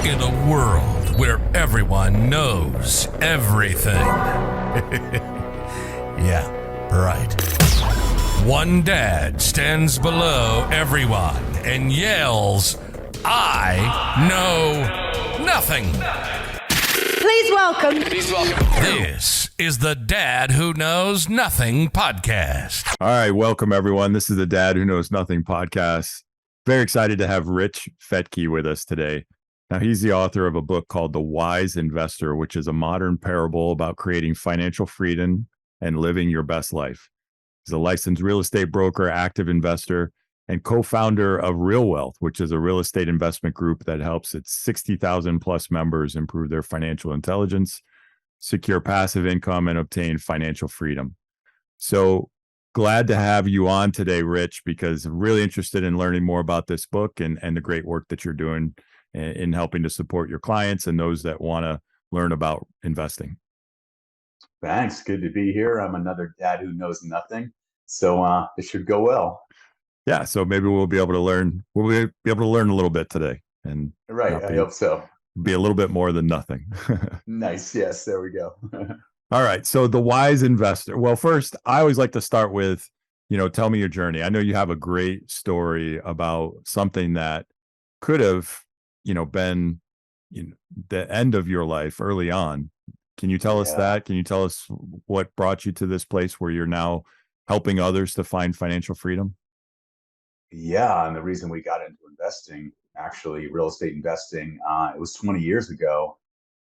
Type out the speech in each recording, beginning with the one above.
In a world where everyone knows everything. Yeah, right. One dad stands below everyone and yells, "I know nothing." Please welcome. This is the Dad Who Knows Nothing podcast. All right, welcome everyone. This is the Dad Who Knows Nothing podcast. Very excited to have Rich Fettke with us today. Now, he's the author of a book called The Wise Investor, which is a modern parable about creating financial freedom and living your best life. He's a licensed real estate broker, active investor, and co-founder of Real Wealth, which is a real estate investment group that helps its 60,000 plus members improve their financial intelligence, secure passive income, and obtain financial freedom. So glad to have you on today, Rich, because I'm really interested in learning more about this book and the great work that you're doing in helping to support your clients and those that want to learn about investing. Thanks. Good to be here. I'm another dad who knows nothing. So it should go well. Yeah. So maybe we'll be able to learn a little bit today. And right. I hope so. Be a little bit more than nothing. Nice. Yes. There we go. All right. So the wise investor. Well, first, I always like to start with, tell me your journey. I know you have a great story about something that could have, been, the end of your life early on. Can you tell us that? Can you tell us what brought you to this place where you're now helping others to find financial freedom? Yeah. And the reason we got into investing, actually real estate investing, it was 20 years ago.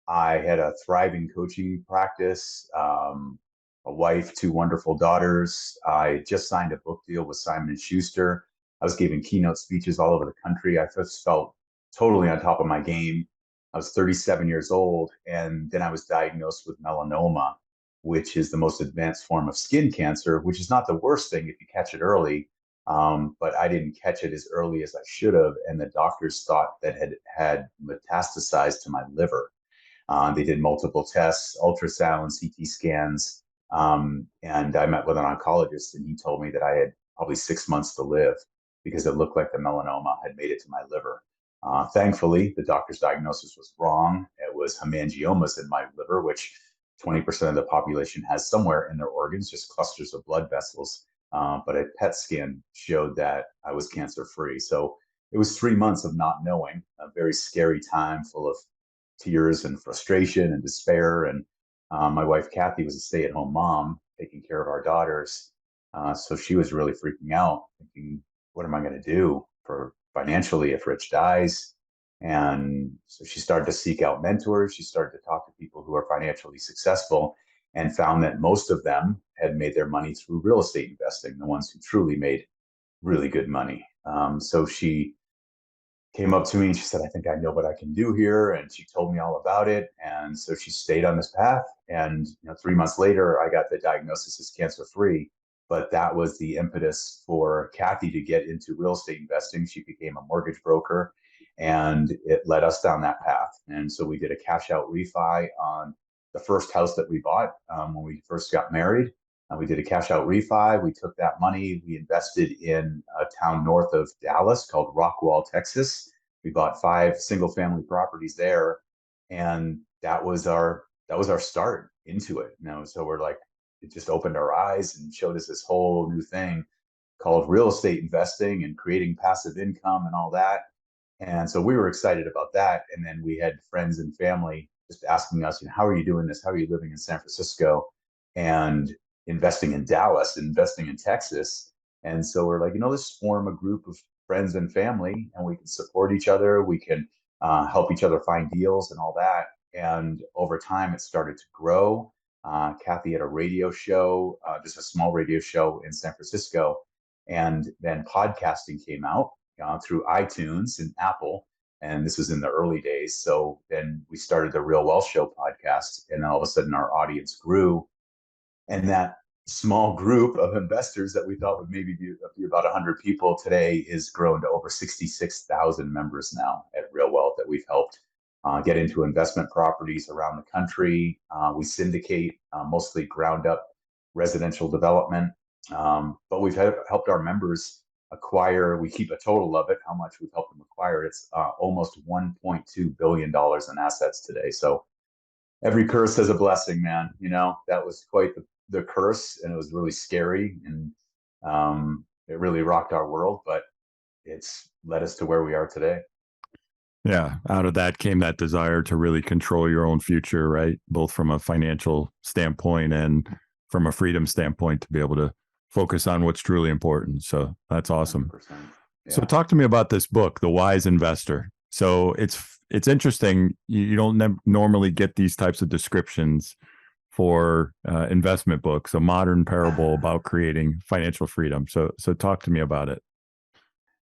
I had a thriving coaching practice, a wife, two wonderful daughters. I just signed a book deal with Simon & Schuster. I was giving keynote speeches all over the country. I just felt totally on top of my game. I was 37 years old, and then I was diagnosed with melanoma, which is the most advanced form of skin cancer, which is not the worst thing if you catch it early. But I didn't catch it as early as I should have, and the doctors thought that had metastasized to my liver. They did multiple tests, ultrasound, CT scans, and I met with an oncologist, and he told me that I had probably 6 months to live because it looked like the melanoma had made it to my liver. Thankfully, the doctor's diagnosis was wrong. It was hemangiomas in my liver, which 20% of the population has somewhere in their organs, just clusters of blood vessels. But a PET scan showed that I was cancer-free. So it was 3 months of not knowing, a very scary time full of tears and frustration and despair. And my wife, Kathy, was a stay-at-home mom taking care of our daughters. So she was really freaking out, thinking, what am I going to do for financially if Rich dies? And so she started to seek out mentors. She started to talk to people who are financially successful and found that most of them had made their money through real estate investing, the ones who truly made really good money. So she came up to me and she said, I think I know what I can do here. And she told me all about it. And so she stayed on this path. And 3 months later, I got the diagnosis as cancer-free. But that was the impetus for Kathy to get into real estate investing. She became a mortgage broker, and it led us down that path. And so we did a cash out refi on the first house that we bought when we first got married. We did a cash out refi. We took that money. We invested in a town north of Dallas called Rockwall, Texas. We bought 5 single family properties there. And that was our start into it. So we're like, it just opened our eyes and showed us this whole new thing called real estate investing and creating passive income and all that. And so we were excited about that. And then we had friends and family just asking us, how are you doing this? How are you living in San Francisco and investing in Dallas, investing in Texas? And so we're like, let's form a group of friends and family, and we can support each other. We can help each other find deals and all that. And over time, it started to grow. Kathy had a radio show, just a small radio show in San Francisco. And then podcasting came out through iTunes and Apple. And this was in the early days. So then we started the Real Wealth Show podcast. And then all of a sudden our audience grew. And that small group of investors that we thought would maybe be about 100 people today is grown to over 66,000 members now at Real Wealth that we've helped get into investment properties around the country. We syndicate mostly ground up residential development, but we've helped our members acquire. We keep a total of it, how much we've helped them acquire. It's almost $1.2 billion in assets today. So every curse has a blessing, man. That was quite the curse, and it was really scary, and it really rocked our world, but it's led us to where we are today. Yeah, out of that came that desire to really control your own future, right? Both from a financial standpoint and from a freedom standpoint to be able to focus on what's truly important. So that's awesome. 100%. So Yeah. talk to me about this book, The Wise Investor. So it's interesting. You don't normally get these types of descriptions for investment books, a modern parable about creating financial freedom. So talk to me about it.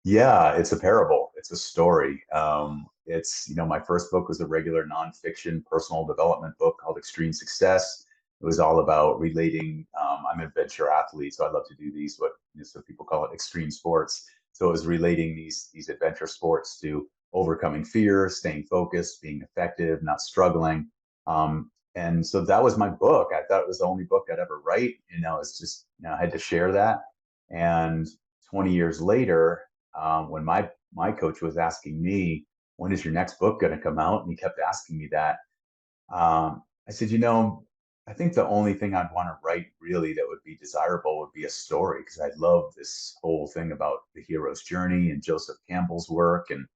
Yeah, it's a parable. It's a story. My first book was a regular nonfiction personal development book called Extreme Success. It was all about relating. I'm an adventure athlete, so I love to do these, so people call it extreme sports. So it was relating these adventure sports to overcoming fear, staying focused, being effective, not struggling. And so that was my book. I thought it was the only book I'd ever write. It's just, I had to share that. And 20 years later, when my coach was asking me, when is your next book going to come out? And he kept asking me that. I said, I think the only thing I'd want to write really that would be desirable would be a story, because I love this whole thing about the hero's journey and Joseph Campbell's work, and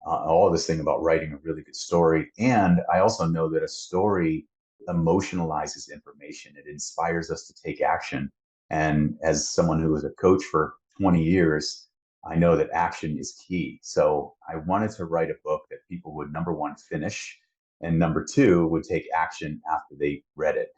all this thing about writing a really good story. And I also know that a story emotionalizes information. It inspires us to take action. And as someone who was a coach for 20 years, I know that action is key. So I wanted to write a book that people would, number one, finish, and number two, would take action after they read it.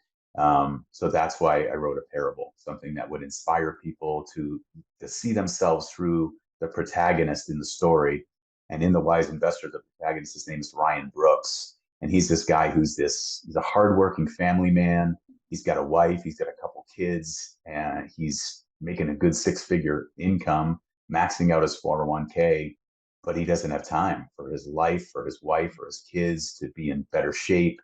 So that's why I wrote a parable, something that would inspire people to see themselves through the protagonist in the story. And in The Wise Investor, the protagonist, his name is Ryan Brooks. And he's this guy he's a hardworking family man. He's got a wife, he's got a couple kids, and he's making a good six-figure income, maxing out his 401k, but he doesn't have time for his life, for his wife, for his kids to be in better shape.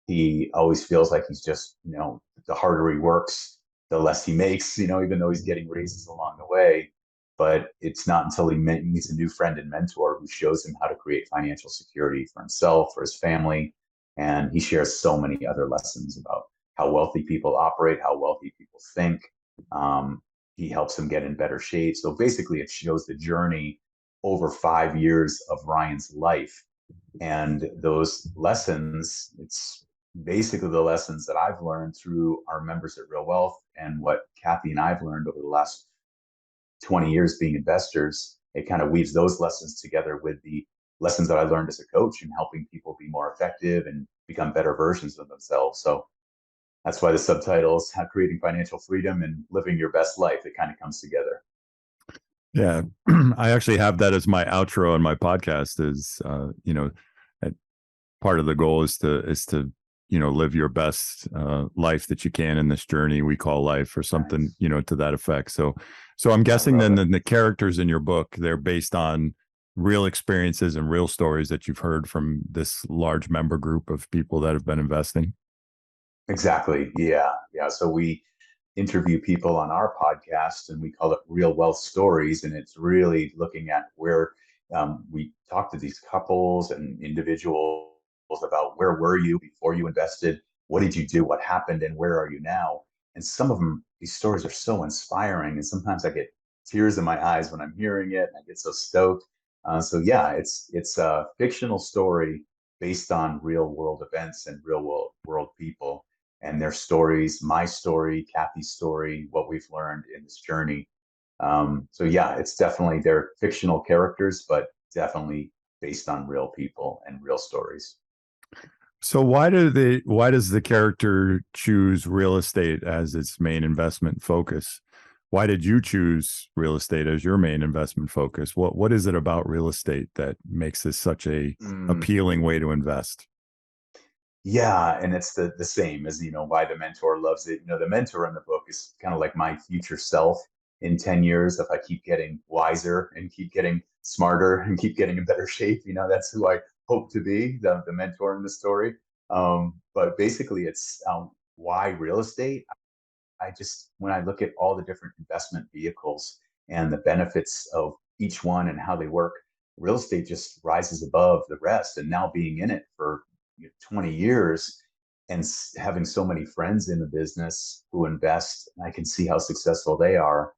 He always feels like he's just, the harder he works, the less he makes, even though he's getting raises along the way. But it's not until he meets a new friend and mentor who shows him how to create financial security for himself, for his family. And he shares so many other lessons about how wealthy people operate, how wealthy people think. He helps him get in better shape. So basically, it shows the journey over 5 years of Ryan's life. And those lessons, it's basically the lessons that I've learned through our members at Real Wealth, and what Kathy and I've learned over the last 20 years being investors. It kind of weaves those lessons together with the lessons that I learned as a coach and helping people be more effective and become better versions of themselves. So that's why the subtitle is How Creating Financial Freedom and Living Your Best Life. It kind of comes together. Yeah, I actually have that as my outro on my podcast. Is part of the goal is to live your best life that you can in this journey we call life, or something Nice. to that effect. So I'm guessing then the characters in your book, they're based on real experiences and real stories that you've heard from this large member group of people that have been investing. Exactly. Yeah. Yeah. So we interview people on our podcast, and we call it Real Wealth Stories. And it's really looking at where we talk to these couples and individuals about where were you before you invested? What did you do? What happened? And where are you now? And some of them, these stories are so inspiring. And sometimes I get tears in my eyes when I'm hearing it. And I get so stoked. So yeah, it's a fictional story based on real world events and real world people and their stories, my story, Kathy's story, what we've learned in this journey. So yeah, it's definitely, they're fictional characters, but definitely based on real people and real stories. So why does the character choose real estate as its main investment focus? Why did you choose real estate as your main investment focus? What is it about real estate that makes this such a appealing way to invest? Yeah, and it's the same as, why the mentor loves it. The mentor in the book is kind of like my future self in 10 years. If I keep getting wiser and keep getting smarter and keep getting in better shape, that's who I hope to be, the mentor in the story. But basically, it's why real estate. When I look at all the different investment vehicles, and the benefits of each one and how they work, real estate just rises above the rest. And now being in it for 20 years and having so many friends in the business who invest, I can see how successful they are.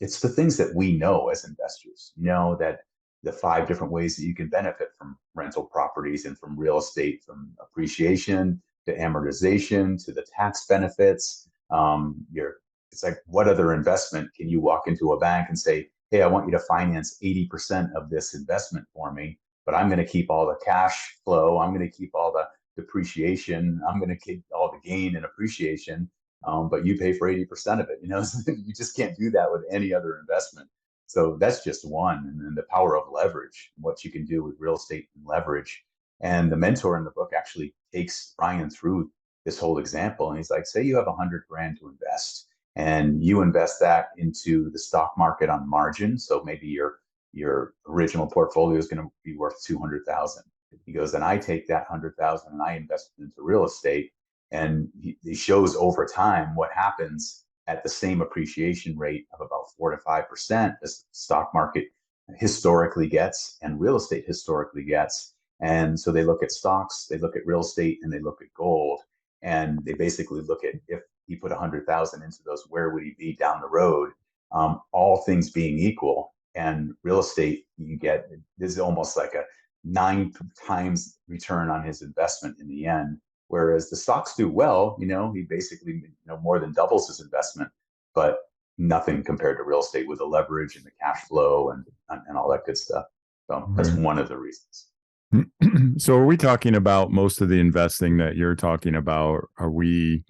It's the things that we know as investors, that the 5 different ways that you can benefit from rental properties and from real estate, from appreciation to amortization to the tax benefits. It's like, what other investment can you walk into a bank and say, hey, I want you to finance 80% of this investment for me, but I'm going to keep all the cash flow. I'm going to keep all the depreciation. I'm going to keep all the gain and appreciation. But you pay for 80% of it. You just can't do that with any other investment. So that's just one. And then the power of leverage, what you can do with real estate and leverage. And the mentor in the book actually takes Ryan through this whole example. And he's like, say you have $100,000 to invest, and you invest that into the stock market on margin. So maybe your original portfolio is going to be worth 200,000. He goes, and I take that 100,000 and I invest it into real estate. And he shows over time what happens at the same appreciation rate of about 4 to 5% as the stock market historically gets and real estate historically gets. And so they look at stocks, they look at real estate, and they look at gold. And they basically look at, if he put 100,000 into those, where would he be down the road? All things being equal. And real estate, this is almost like a 9 times return on his investment in the end. Whereas the stocks do well, he basically more than doubles his investment, but nothing compared to real estate with the leverage and the cash flow and all that good stuff. So that's one of the reasons. So are we talking about most of the investing that you're talking about? Are we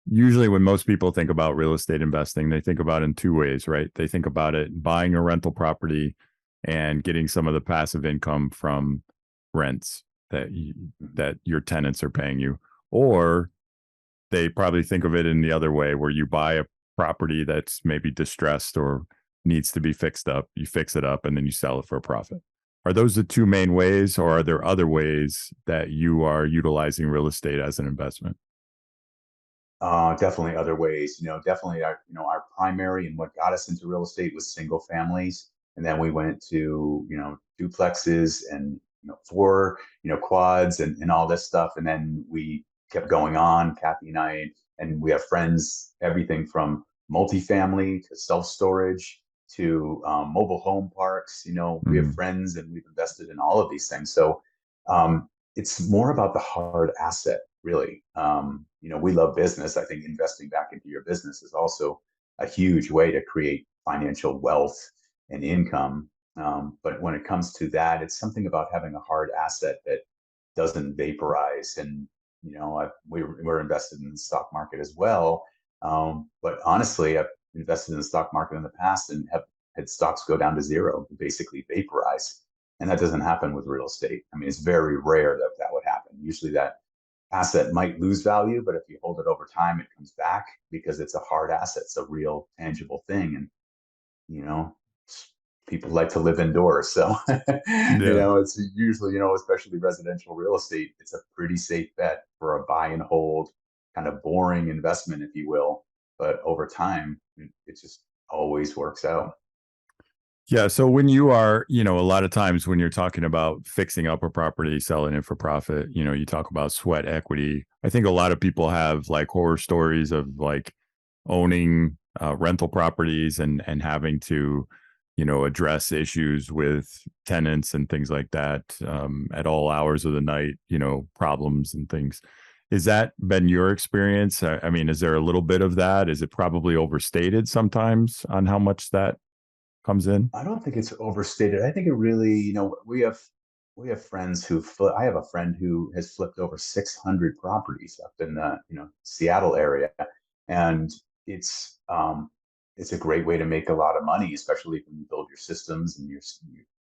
usually, when most people think about real estate investing, they think about it in 2 ways, right? They think about it buying a rental property and getting some of the passive income from rents that your tenants are paying you, or they probably think of it in the other way, where you buy a property that's maybe distressed or needs to be fixed up, you fix it up, and then you sell it for a profit. Are those the 2 main ways, or are there other ways that you are utilizing real estate as an investment? Definitely other ways. Definitely our primary and what got us into real estate was single families, and then we went to duplexes and 4 quads and all this stuff, and then we kept going on, Kathy and I, and we have friends, everything from multifamily to self-storage to mobile home parks. We have friends, and we've invested in all of these things. So it's more about the hard asset, really. We love business. I think investing back into your business is also a huge way to create financial wealth and income. But when it comes to that, it's something about having a hard asset that doesn't vaporize. And we're invested in the stock market as well. But honestly, I've invested in the stock market in the past and have had stocks go down to zero, basically vaporize. And that doesn't happen with real estate. I mean, it's very rare that would happen. Usually that asset might lose value, but if you hold it over time, it comes back because it's a hard asset. It's a real tangible thing. And, people like to live indoors. So, it's usually, especially residential real estate, it's a pretty safe bet for a buy and hold kind of boring investment, if you will. But over time, it just always works out. Yeah. So when you are, a lot of times when you're talking about fixing up a property, selling it for profit, you talk about sweat equity. I think a lot of people have like horror stories of like owning rental properties and having to, address issues with tenants and things like that at all hours of the night, problems and things. Is that been your experience? I mean, is there a little bit of that? Is it probably overstated sometimes on how much that comes in? I don't think it's overstated. I think it really, we have friends I have a friend who has flipped over 600 properties up in the, Seattle area. And it's a great way to make a lot of money, especially when you build your systems and you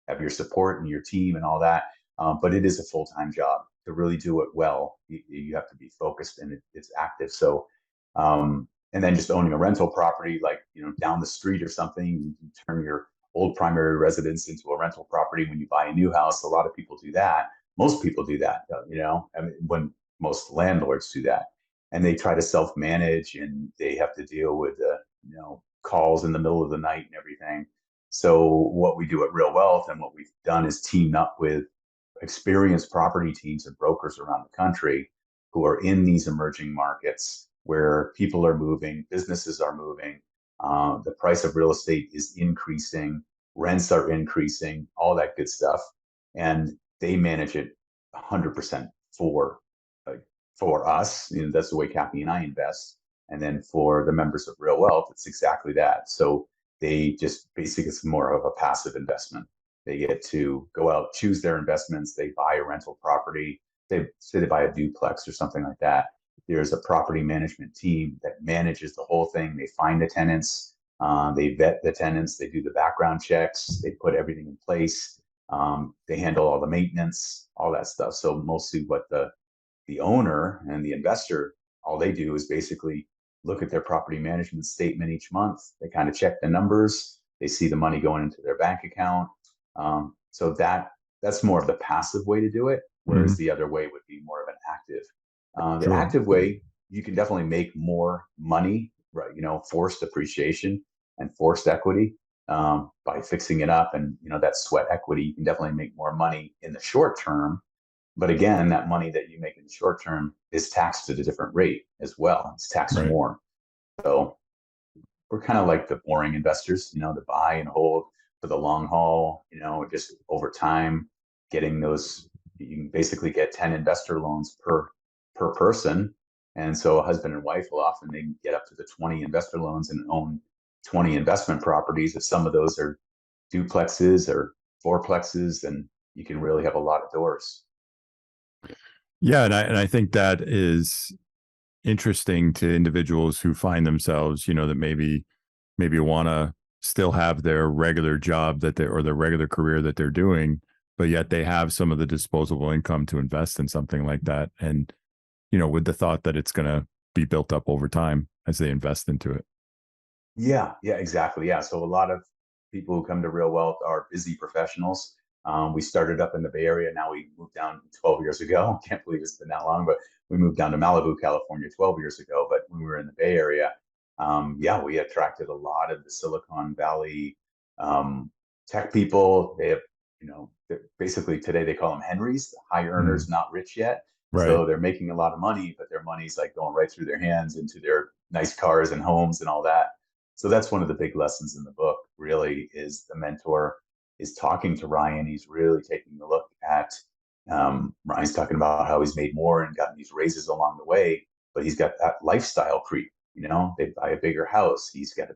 have your support and your team and all that. But it is a full-time job. To really do it well, you have to be focused and it's active. So, and then just owning a rental property, like, down the street or something, you turn your old primary residence into a rental property when you buy a new house. A lot of people do that. Most people do that, I mean, when most landlords do that, and they try to self-manage and they have to deal with calls in the middle of the night and everything. So what we do at Real Wealth and what we've done is teamed up with experienced property teams and brokers around the country who are in these emerging markets where people are moving, businesses are moving, the price of real estate is increasing, rents are increasing, all that good stuff, and they manage it 100% for like for us. That's the way Kathy and I invest, and then for the members of Real Wealth, it's exactly that. So they just basically, it's more of a passive investment. They get to go out, choose their investments. They buy a rental property. They say they buy a duplex or something like that. There's a property management team that manages the whole thing. They find the tenants, they vet the tenants, they do the background checks, they put everything in place. They handle all the maintenance, all that stuff. So mostly what the owner and the investor, all they do is basically look at their property management statement each month. They kind of check the numbers. They see the money going into their bank account. So that's more of the passive way to do it, whereas the other way would be more of an active. The Sure. active way, you can definitely make more money, right? Forced appreciation and forced equity by fixing it up, and that sweat equity. You can definitely make more money in the short term, but again, that money that you make in the short term is taxed at a different rate as well. It's taxed Right. more. So we're kind of like the boring investors, the buy and hold for the long haul, just over time, getting those. You can basically get 10 investor loans per person. And so a husband and wife will often they can get up to the 20 investor loans and own 20 investment properties. If some of those are duplexes or fourplexes, then you can really have a lot of doors. Yeah, and I think that is interesting to individuals who find themselves, that maybe want to still have their regular job or their regular career that they're doing, but yet they have some of the disposable income to invest in something like that, and with the thought that it's going to be built up over time as they invest into it. Yeah, exactly. Yeah. So a lot of people who come to Real Wealth are busy professionals. We started up in the Bay Area. Now we moved down 12 years ago. Can't believe it's been that long, but we moved down to Malibu, California 12 years ago. But when we were in the Bay Area, we attracted a lot of the Silicon Valley tech people. They have, basically today they call them Henrys, high earners, not rich yet. Right. So they're making a lot of money, but their money's like going right through their hands into their nice cars and homes and all that. So that's one of the big lessons in the book, really, is the mentor is talking to Ryan. He's really taking a look at, Ryan's talking about how he's made more and gotten these raises along the way, but he's got that lifestyle creep. They buy a bigger house. He's got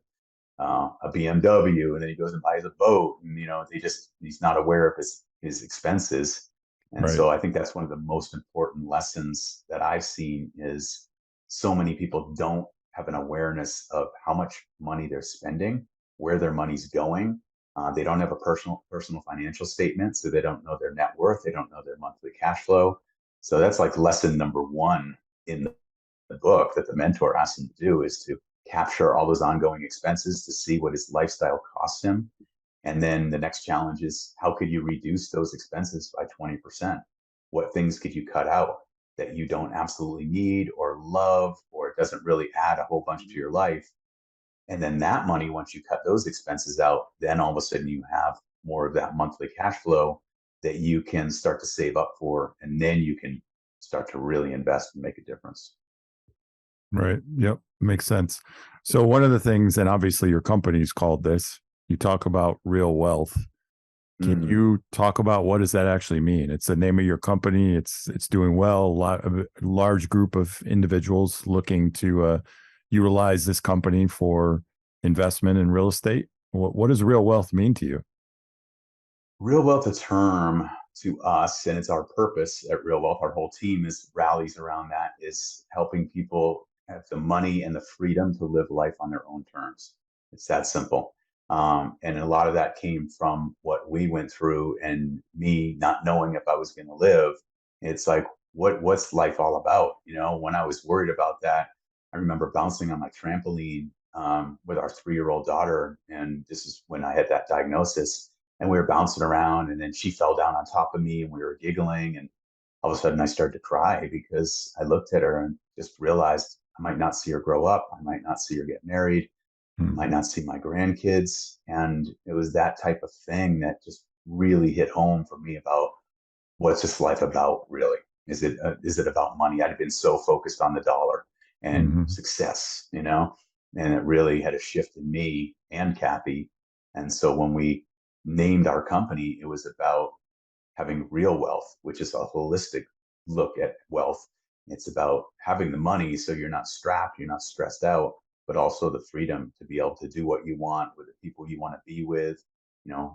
a BMW, and then he goes and buys a boat, and he's not aware of his expenses. And Right. so I think that's one of the most important lessons that I've seen is so many people don't have an awareness of how much money they're spending, where their money's going. They don't have a personal financial statement, so they don't know their net worth. They don't know their monthly cash flow. So that's like lesson number one in the book that the mentor asks him to do, is to capture all those ongoing expenses to see what his lifestyle costs him. And then the next challenge is, how could you reduce those expenses by 20%? What things could you cut out that you don't absolutely need or love, or it doesn't really add a whole bunch to your life? And then that money, once you cut those expenses out, then all of a sudden you have more of that monthly cash flow that you can start to save up for. And then you can start to really invest and make a difference. Right. Yep. Makes sense. So one of the things, and obviously your company's called this, you talk about real wealth. Can you talk about what does that actually mean? It's the name of your company. It's doing well. A large group of individuals looking to utilize this company for investment in real estate. What does real wealth mean to you? Real Wealth, a term to us, and it's our purpose at Real Wealth. Our whole team is rallies around that, is helping people have the money and the freedom to live life on their own terms. It's that simple. And a lot of that came from what we went through and me not knowing if I was going to live. It's like, what's life all about? When I was worried about that, I remember bouncing on my trampoline with our 3-year-old daughter. And this is when I had that diagnosis, and we were bouncing around, and then she fell down on top of me and we were giggling. And all of a sudden I started to cry because I looked at her and just realized I might not see her grow up. I might not see her get married. might not see my grandkids. And it was that type of thing that just really hit home for me about what's this life about, really? Is it about money? I'd been so focused on the dollar and Mm-hmm. success, and it really had a shift in me and Kathy. And so when we named our company, it was about having real wealth, which is a holistic look at wealth. It's about having the money so you're not strapped, you're not stressed out, but also the freedom to be able to do what you want with the people you want to be with,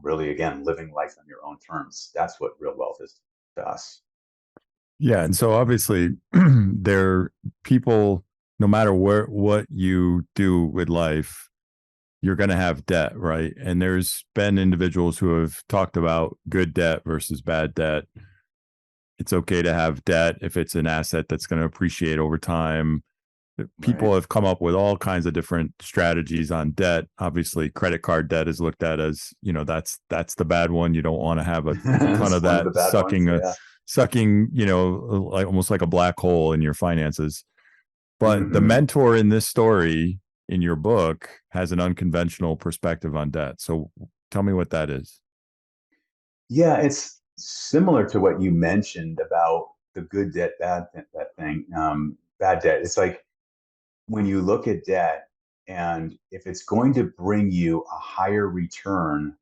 really, again, living life on your own terms. That's what real wealth is to us. Yeah, and so obviously there people, no matter what you do with life, you're going to have debt, right? And there's been individuals who have talked about good debt versus bad debt. It's okay to have debt if it's an asset that's going to appreciate over time. Right. People have come up with all kinds of different strategies on debt. Obviously, credit card debt is looked at as, that's the bad one. You don't want to have a ton It's of one of that the bad ones. Yeah. sucking, like almost like a black hole in your finances. But the Hmm. mentor in this story in your book has an unconventional perspective on debt. So tell me what that is. Yeah, it's similar to what you mentioned about the good debt, that thing, bad debt. It's like when you look at debt, and if it's going to bring you a higher return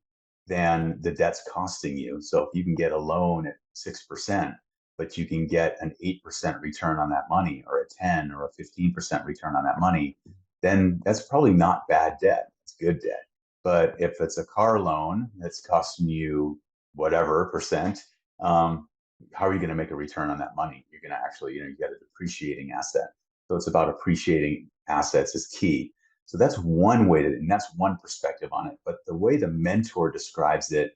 than the debt's costing you. So if you can get a loan at 6%, but you can get an 8% return on that money, or a 10 or a 15% return on that money, then that's probably not bad debt. It's good debt. But if it's a car loan that's costing you whatever percent, how are you going to make a return on that money? You're going to actually, you get a depreciating asset. So it's about appreciating assets is key. So that's one way and that's one perspective on it. But the way the mentor describes it,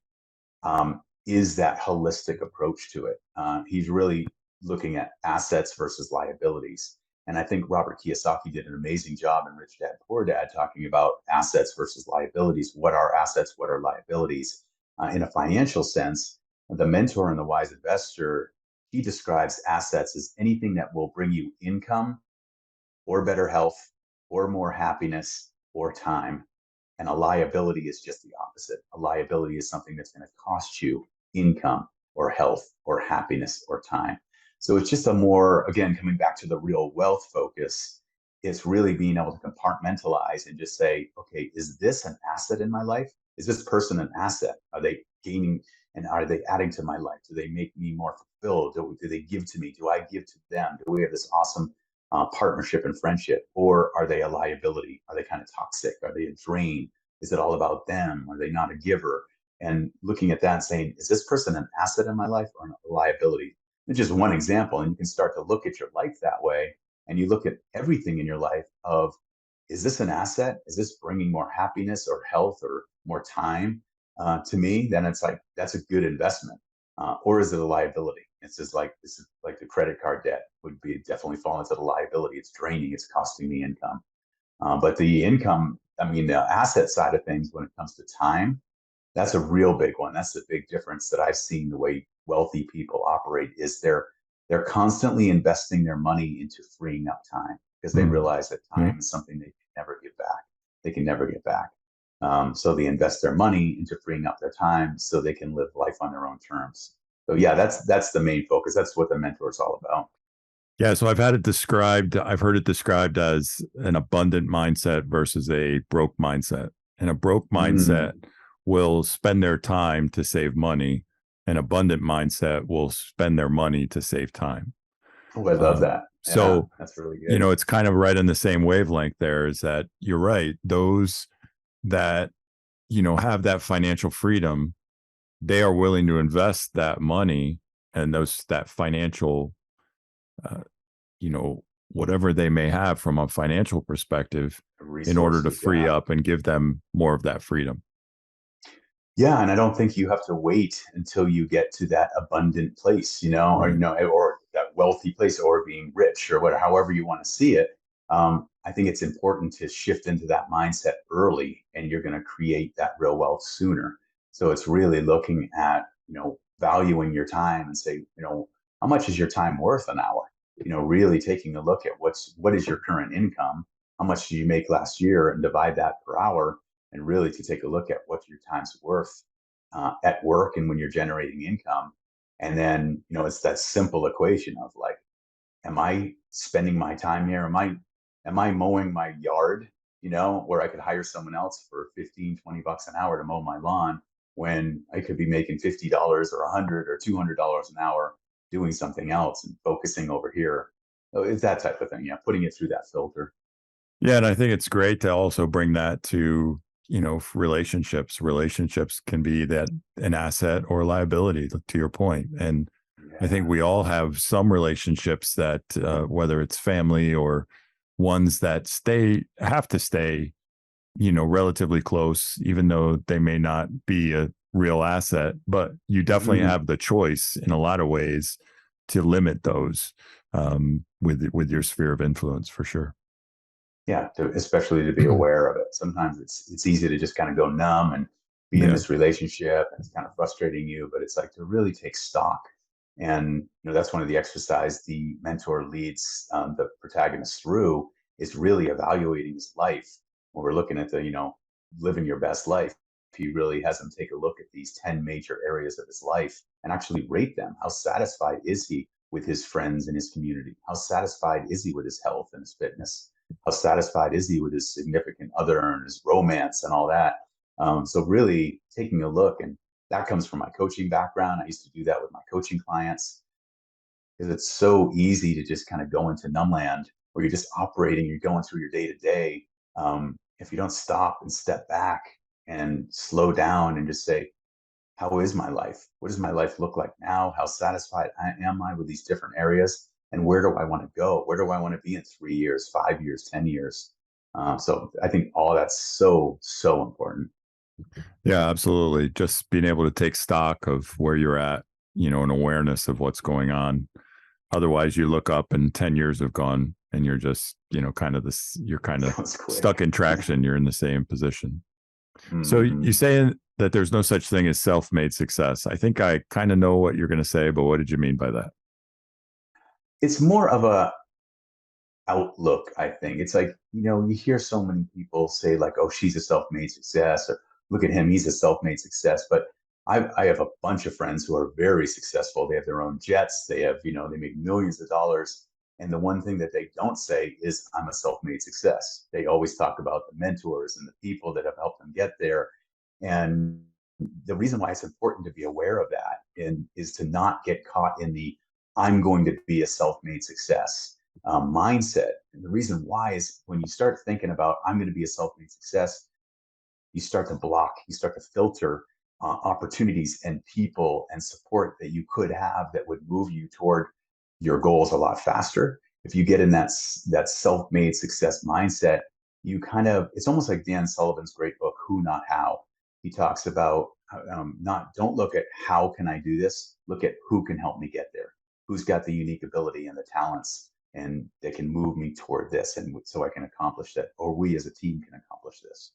is that holistic approach to it. He's really looking at assets versus liabilities. And I think Robert Kiyosaki did an amazing job in Rich Dad Poor Dad talking about assets versus liabilities. What are assets? What are liabilities? In a financial sense, the mentor and the wise investor, he describes assets as anything that will bring you income or better health or more happiness or time. And a liability is just the opposite. A liability is something that's going to cost you income or health or happiness or time. So it's just a more, again, coming back to the real wealth focus, it's really being able to compartmentalize and just say, okay, is this an asset in my life? Is this person an asset? Are they gaining and are they adding to my life? Do they make me more fulfilled? Do they give to me? Do I give to them? Do we have this awesome partnership and friendship? Or are they a liability? Are they kind of toxic? Are they a drain? Is it all about them? Are they not a giver? And looking at that and saying, is this person an asset in my life or a liability? It's just one example. And you can start to look at your life that way. And you look at everything in your life of, is this an asset? Is this bringing more happiness or health or more time to me? Then it's like, that's a good investment. Or is it a liability? It's just like, this is like the credit card debt would be definitely fall into the liability. It's draining, it's costing me income. But the income, I mean, the asset side of things when it comes to time, that's a real big one. That's the big difference that I've seen the way wealthy people operate is they're constantly investing their money into freeing up time because they Mm, realize that yeah. time is something they can never get back. They can never get back. So they invest their money into freeing up their time so they can live life on their own terms. So yeah, that's the main focus. That's what the mentor is all about. Yeah, so I've heard it described as an abundant mindset versus a broke mindset. And a broke Mm. mindset will spend their time to save money. An abundant mindset will spend their money to save time. Oh, I love Um, that. Yeah, so, that's really good. it's kind of right in the same wavelength there is that you're right. Those that, have that financial freedom, they are willing to invest that money and that financial uh, whatever they may have from a financial perspective in order to Resources, free yeah. up and give them more of that freedom. Yeah, and I don't think you have to wait until you get to that abundant place, or Right. or that wealthy place, or being rich, or whatever, however you want to see it. I think it's important to shift into that mindset early, and you're going to create that real wealth sooner. So it's really looking at, valuing your time and say, how much is your time worth an hour? Really taking a look at what is your current income, how much did you make last year, and divide that per hour, and really to take a look at what your time's worth at work and when you're generating income. And then, it's that simple equation of like, am I spending my time here? Am I mowing my yard, where I could hire someone else for 15, $20 an hour to mow my lawn, when I could be making $50 or 100 or $200 an hour doing something else and focusing over here. So it's that type of thing. Yeah. Putting it through that filter. Yeah, and I think it's great to also bring that to, relationships. Relationships can be that an asset or a liability, to your point. And I think Yeah. we all have some relationships that, whether it's family or ones that have to stay, relatively close, even though they may not be a real asset. But you definitely Mhm. have the choice in a lot of ways to limit those, with your sphere of influence, for sure. Yeah, especially to be aware of it. Sometimes it's easy to just kind of go numb and be in Yeah. this relationship, and it's kind of frustrating you, but it's like to really take stock. And that's one of the exercise the mentor leads the protagonist through, is really evaluating his life. When we're looking at the living your best life, he really has them take a look at these 10 major areas of his life and actually rate them. How satisfied is he with his friends and his community? How satisfied is he with his health and his fitness? How satisfied is he with his significant other and his romance and all that? So really taking a look, and that comes from my coaching background. I used to do that with my coaching clients, because it's so easy to just kind of go into numb land, where you're just operating, you're going through your day to day. If you don't stop and step back and slow down and just say, how is my life? What does my life look like now? How satisfied am I with these different areas? And where do I want to go? Where do I want to be in 3 years, 5 years, 10 years? So I think all that's so, so important. Yeah, absolutely. Just being able to take stock of where you're at, an awareness of what's going on. Otherwise, you look up and 10 years have gone and you're just, kind of you're kind of Goes stuck quick. in traction. You're in the same position. So you Mhm. saying that there's no such thing as self-made success. I think I kind of know what you're going to say, but what did you mean by that? It's more of a outlook, I think. It's like, you hear so many people say like, oh, she's a self-made success, or look at him, he's a self-made success. But I have a bunch of friends who are very successful. They have their own jets. They have, they make millions of dollars. And the one thing that they don't say is, I'm a self-made success. They always talk about the mentors and the people that have helped them get there. And the reason why it's important to be aware of that, and is to not get caught in the I'm going to be a self-made success mindset. And the reason why is, when you start thinking about I'm going to be a self-made success, you start to block, you start to filter opportunities and people and support that you could have that would move you toward your goals a lot faster. If you get in that self-made success mindset, you kind of, it's almost like Dan Sullivan's great book, Who Not How. He talks about not don't look at how can I do this, look at who can help me get there, who's got the unique ability and the talents, and they can move me toward this, and so I can accomplish that, or we as a team can accomplish this.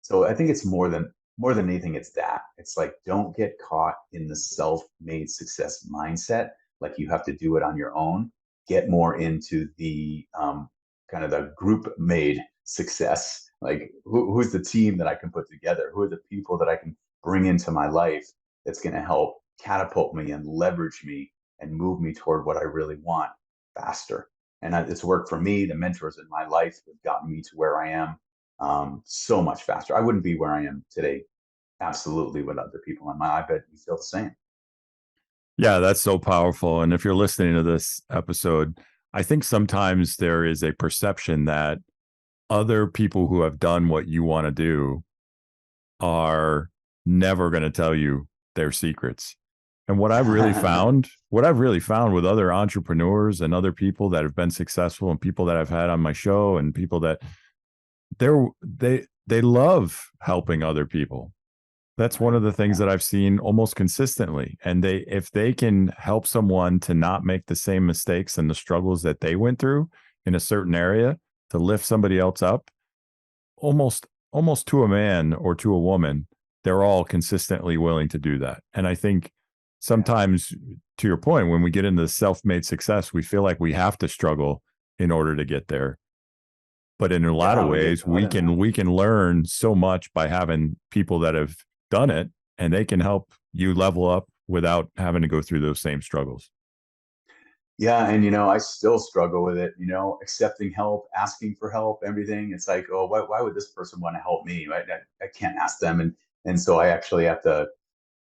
So I think it's more than anything, it's that. It's like, don't get caught in the self-made success mindset, like you have to do it on your own. Get more into the kind of the group made success. Like, who's the team that I can put together? Who are the people that I can bring into my life that's going to help catapult me and leverage me and move me toward what I really want faster? And it's worked for me. The mentors in my life have gotten me to where I am so much faster. I wouldn't be where I am today, absolutely, without the people in my. I bet you feel the same. Yeah, that's so powerful. And if you're listening to this episode, I think sometimes there is a perception that other people who have done what you want to do are never going to tell you their secrets. And what I've really found with other entrepreneurs and other people that have been successful and people that I've had on my show and people that they love helping other people. That's one Right. of the things Yeah. that I've seen almost consistently. And if they can help someone to not make the same mistakes and the struggles that they went through in a certain area, to lift somebody else up, almost to a man or to a woman, they're all consistently willing to do that. And I think Yeah. sometimes, to your point, when we get into self-made success, we feel like we have to struggle in order to get there. But in a lot of we get ways, caught in that. we can learn so much by having people that have done it, and they can help you level up without having to go through those same struggles. Yeah, and I still struggle with it, accepting help, asking for help, everything. It's like, oh, why would this person want to help me? Right? I can't ask them. And so I actually have to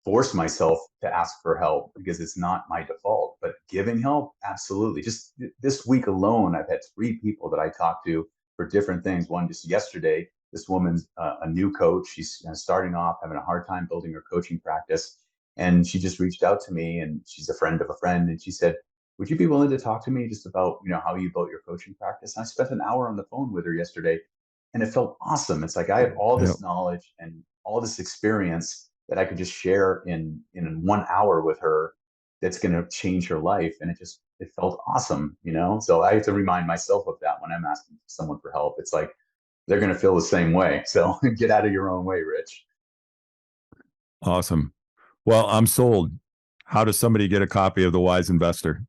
force myself to ask for help because it's not my default. But giving help, absolutely. Just this week alone, I've had 3 people that I talked to for different things. One just yesterday, this woman's a new coach. She's starting off, having a hard time building her coaching practice. And she just reached out to me, and she's a friend of a friend. And she said, would you be willing to talk to me just about, how you built your coaching practice? And I spent an hour on the phone with her yesterday, and it felt awesome. It's like I have all this knowledge and all this experience that I could just share in 1 hour with her that's going to change her life. And it felt awesome, So I have to remind myself of that when I'm asking someone for help. It's like they're going to feel the same way. So get out of your own way, Rich. Awesome. Well, I'm sold. How does somebody get a copy of The Wise Investor?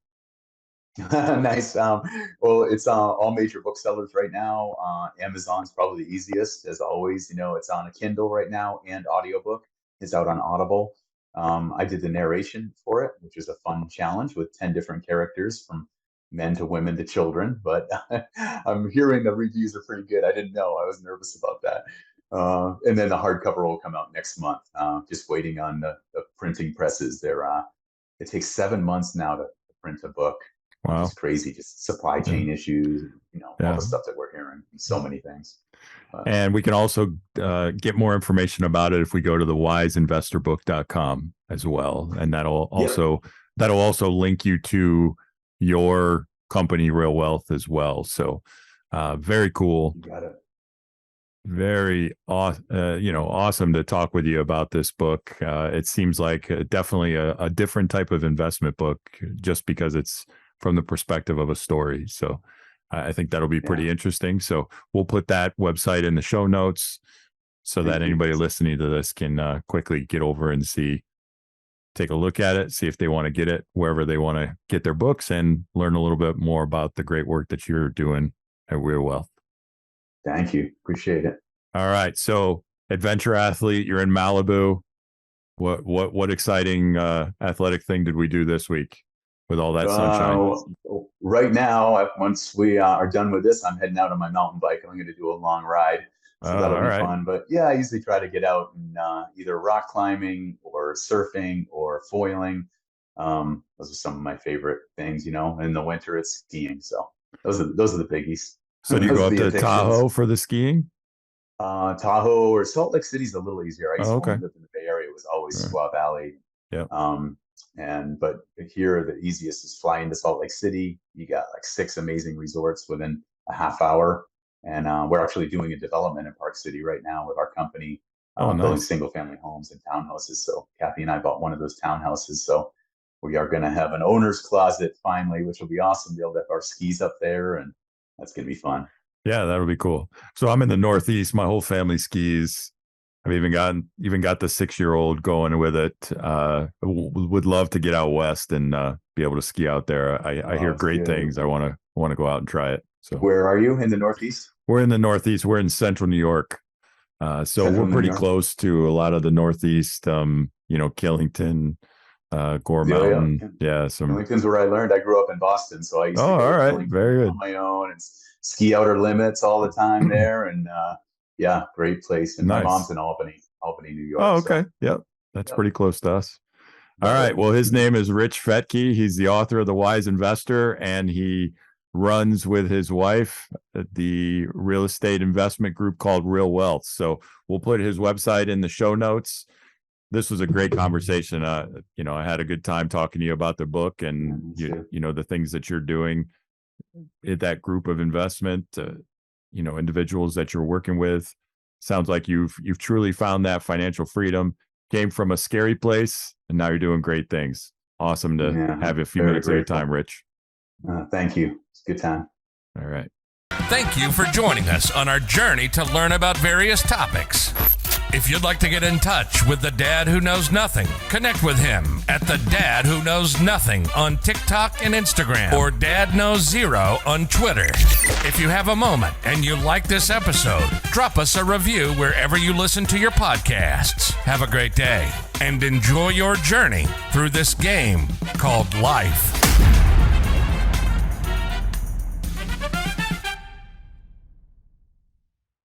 Nice. Well, it's all major booksellers right now. Amazon's probably the easiest, as always. It's on a Kindle right now, and audiobook is out on Audible. I did the narration for it, which is a fun challenge with 10 different characters, from men to women to children. But I'm hearing the reviews are pretty good. I didn't know. I was nervous about that. And then the hardcover will come out next month. Just waiting on the printing presses. It takes 7 months now to print a book. Wow. It's crazy, just supply chain issues, all the stuff that we're hearing, so many things. And we can also get more information about it if we go to thewiseinvestorbook.com as well. And that'll also link you to your company, Real Wealth, as well. So very cool. You got it. Very awesome to talk with you about this book. It seems like definitely a different type of investment book, just because it's from the perspective of a story. So I think that'll be pretty interesting. So we'll put that website in the show notes so that anybody listening to this can quickly get over and take a look at it, see if they want to get it wherever they want to get their books, and learn a little bit more about the great work that you're doing at Real Wealth. Thank you. Appreciate it. All right. So adventure athlete, you're in Malibu. What exciting athletic thing did we do this week with all that sunshine? Right now, once we are done with this, I'm heading out on my mountain bike. I'm going to do a long ride. So that'll be fun. But yeah, I usually try to get out and either rock climbing or surfing or foiling. Those are some of my favorite things, In the winter, it's skiing. So those are the biggies. So do you go up to Tahoe for the skiing? Tahoe or Salt Lake City's a little easier. I used to live in the Bay Area. It was always Squaw Valley. Yeah. But here the easiest is flying to Salt Lake City. You got like 6 amazing resorts within a half hour. And we're actually doing a development in Park City right now with our company, building single family homes and townhouses. So Kathy and I bought one of those townhouses. So we are going to have an owner's closet finally, which will be awesome. Be able to have our skis up there, and that's going to be fun. Yeah, that'll be cool. So I'm in the Northeast. My whole family skis. I've even got the 6-year-old going with it. Would love to get out west and be able to ski out there. I hear great things. I want to go out and try it. So where are you, in the Northeast? We're in the Northeast. We're in Central New York. So we're pretty close to a lot of the Northeast. Killington, Gore Mountain. Yeah, Killington's where I learned. I grew up in Boston, so I used to go all right, Killington very good on my own and ski outer limits all the time there. And great place. And my mom's in Albany, New York. Oh, okay. Yep. That's pretty close to us. All right. Well, his name is Rich Fettke. He's the author of The Wise Investor, and he runs with his wife the real estate investment group called Real Wealth. So we'll put his website in the show notes. This was a great conversation. I had a good time talking to you about the book and the things that you're doing in that group of investment, individuals that you're working with. Sounds like you've truly found that financial freedom, came from a scary place, and now you're doing great things. Awesome to have a few minutes of your time, Rich. Thank you. It's a good time. All right. Thank you for joining us on our journey to learn about various topics. If you'd like to get in touch with the Dad Who Knows Nothing, connect with him at the Dad Who Knows Nothing on TikTok and Instagram, or Dad Knows Zero on Twitter. If you have a moment and you like this episode, drop us a review wherever you listen to your podcasts. Have a great day and enjoy your journey through this game called life.